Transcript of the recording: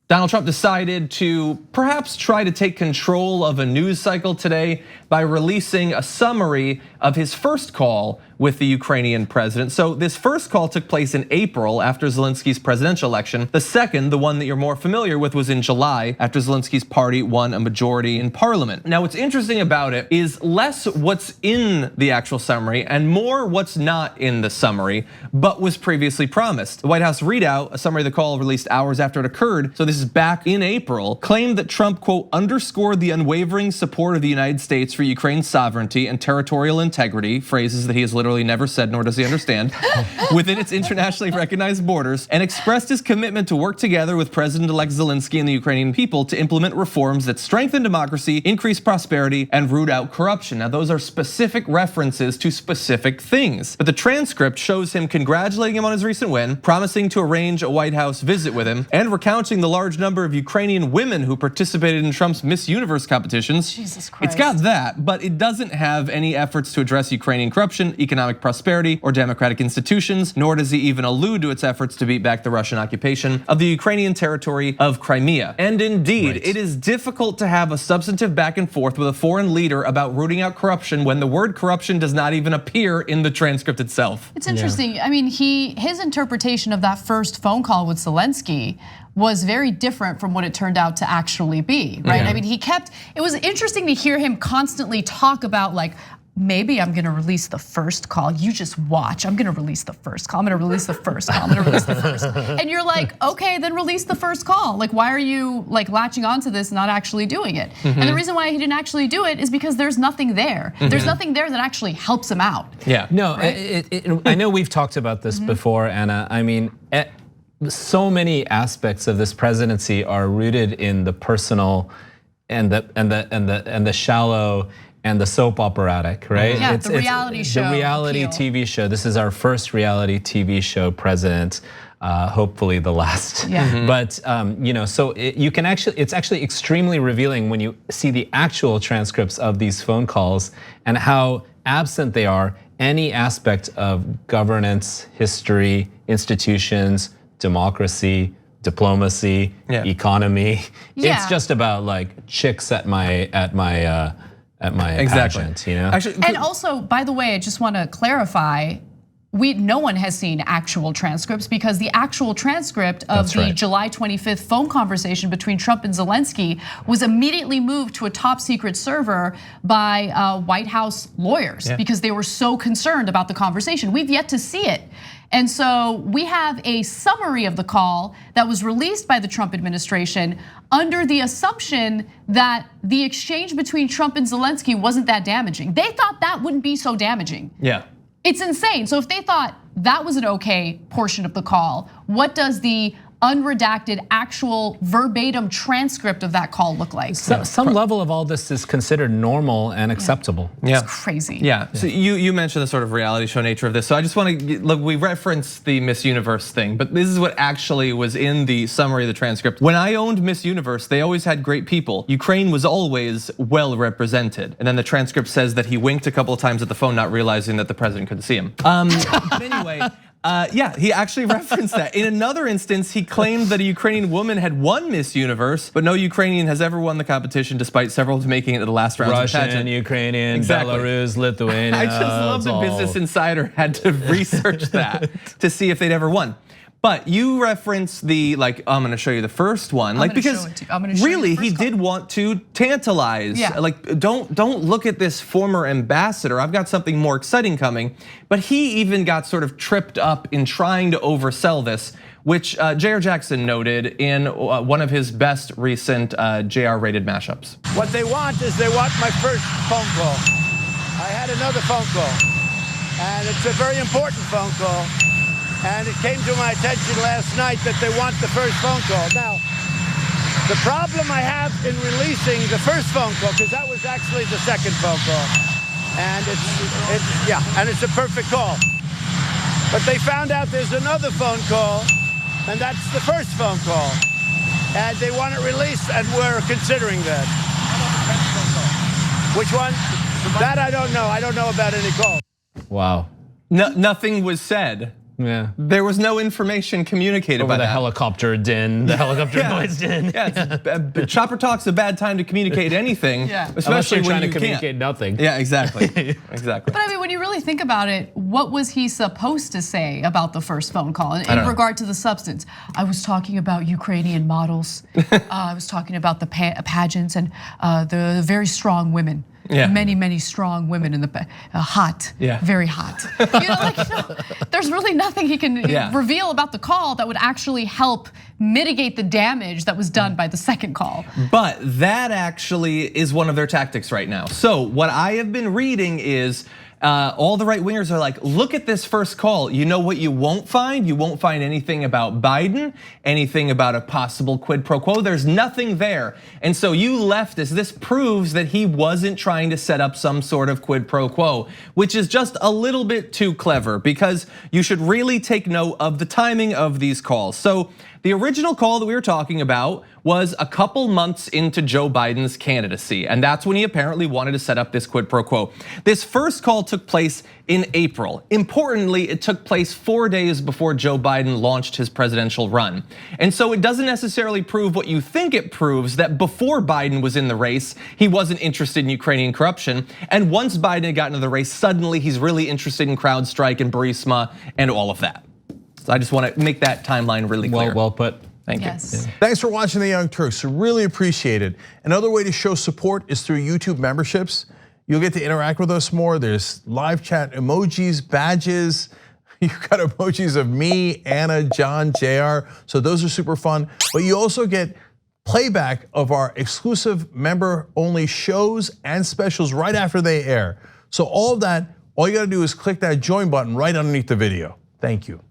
Donald Trump decided to perhaps try to take control of a news cycle today by releasing a summary of his first call with the Ukrainian president. So this first call took place in April after Zelensky's presidential election. The second, the one that you're more familiar with, was in July after Zelensky's party won a majority in parliament. Now what's interesting about it is less what's in the actual summary and more what's not in the summary, but was previously promised. The White House readout, a summary of the call released hours after it occurred, so this is back in April, claimed that Trump, quote, underscored the unwavering support of the United States for Ukraine's sovereignty and territorial integrity, phrases that he has literally never said, nor does he understand, within its internationally recognized borders, and expressed his commitment to work together with President-elect Zelensky and the Ukrainian people to implement reforms that strengthen democracy, increase prosperity, and root out corruption. Now those are specific references to specific things, but the transcript shows him congratulating him on his recent win, promising to arrange a White House visit with him, and recounting the large number of Ukrainian women who participated in Trump's Miss Universe competitions. Jesus Christ. It's got that, but it doesn't have any efforts to address Ukrainian corruption, economic prosperity, or democratic institutions, nor does he even allude to its efforts to beat back the Russian occupation of the Ukrainian territory of Crimea. And indeed, it is difficult to have a substantive back and forth with a foreign leader about rooting out corruption when the word corruption does not even appear in the transcript itself. It's interesting. I mean, his interpretation of that first phone call with Zelensky was very different from what it turned out to actually be, right? I mean, it was interesting to hear him constantly talk about like, maybe I'm gonna release the first call. You just watch. I'm gonna release the first call. I'm gonna release the first call. I'm gonna release the first. And you're like, okay, then release the first call. Like, why are you like latching onto this and not actually doing it? And the reason why he didn't actually do it is because there's nothing there. There's nothing there that actually helps him out. Yeah. No, I know we've talked about this before, Anna. I mean, so many aspects of this presidency are rooted in the personal and the shallow and the soap operatic, right? Yeah, the reality show. The reality TV show. This is our first reality TV show president, hopefully the last. Yeah. But so you can it's actually extremely revealing when you see the actual transcripts of these phone calls and how absent they are any aspect of governance, history, institutions, democracy, diplomacy, economy. It's just about like chicks at my pageant, you know? Actually, and also, by the way, I just want to clarify, no one has seen actual transcripts because the actual transcript of the July 25th phone conversation between Trump and Zelensky was immediately moved to a top secret server by White House lawyers because they were so concerned about the conversation. We've yet to see it. And so we have a summary of the call that was released by the Trump administration under the assumption that the exchange between Trump and Zelensky wasn't that damaging. They thought that wouldn't be so damaging. Yeah. It's insane. So if they thought that was an okay portion of the call, what does the unredacted, actual verbatim transcript of that call look like? Some level of all this is considered normal and acceptable. Yeah. It's crazy. Yeah, so you mentioned the sort of reality show nature of this. So I just want to, look, we referenced the Miss Universe thing, but this is what actually was in the summary of the transcript. When I owned Miss Universe, they always had great people. Ukraine was always well represented. And then the transcript says that he winked a couple of times at the phone, not realizing that the president couldn't see him. But anyway, yeah, he actually referenced that. In another instance, he claimed that a Ukrainian woman had won Miss Universe, but no Ukrainian has ever won the competition despite several making it to the last round of the pageant. Russian, Ukrainian, Belarus, Lithuania. I just love that Business Insider had to research that to see if they'd ever won. But you reference the I'm gonna show you the first one, because really he did want to tantalize. Yeah. Like don't look at this former ambassador. I've got something more exciting coming. But he even got sort of tripped up in trying to oversell this, which J.R. Jackson noted in one of his best recent JR rated mashups. What they want is they want my first phone call. I had another phone call, and it's a very important phone call. And it came to my attention last night that they want the first phone call. Now, the problem I have in releasing the first phone call, because that was actually the second phone call, and it's a perfect call. But they found out there's another phone call, and that's the first phone call. And they want it released, and we're considering that. Which one? That I don't know. I don't know about any call. Wow. Nothing was said. Yeah. There was no information communicated over by the that. helicopter din, the helicopter noise din. Yeah, chopper talk's a bad time to communicate anything, especially when when you're trying you to communicate can't. nothing. Yeah, exactly, exactly. But I mean, when you really think about it, what was he supposed to say about the first phone call in regard to the substance? I was talking about Ukrainian models. I was talking about the pageants and the very strong women. Yeah. Many strong women in the hot, very hot. There's really nothing he can reveal about the call that would actually help mitigate the damage that was done by the second call. But that actually is one of their tactics right now. So what I have been reading is all the right wingers are like, look at this first call. You know what you won't find? You won't find anything about Biden, anything about a possible quid pro quo. There's nothing there. And so you leftists, this proves that he wasn't trying to set up some sort of quid pro quo, which is just a little bit too clever because you should really take note of the timing of these calls. So the original call that we were talking about was a couple months into Joe Biden's candidacy, and that's when he apparently wanted to set up this quid pro quo. This first call took place in April. Importantly, it took place 4 days before Joe Biden launched his presidential run. And so it doesn't necessarily prove what you think it proves, that before Biden was in the race, he wasn't interested in Ukrainian corruption. And once Biden had gotten into the race, suddenly he's really interested in CrowdStrike and Burisma and all of that. So I just want to make that timeline really clear. Well put. Thank you. Thanks for watching The Young Turks. Really appreciate it. Another way to show support is through YouTube memberships. You'll get to interact with us more. There's live chat emojis, badges. You've got emojis of me, Anna, John, JR. So those are super fun. But you also get playback of our exclusive member-only shows and specials right after they air. So all of that, all you gotta do is click that join button right underneath the video. Thank you.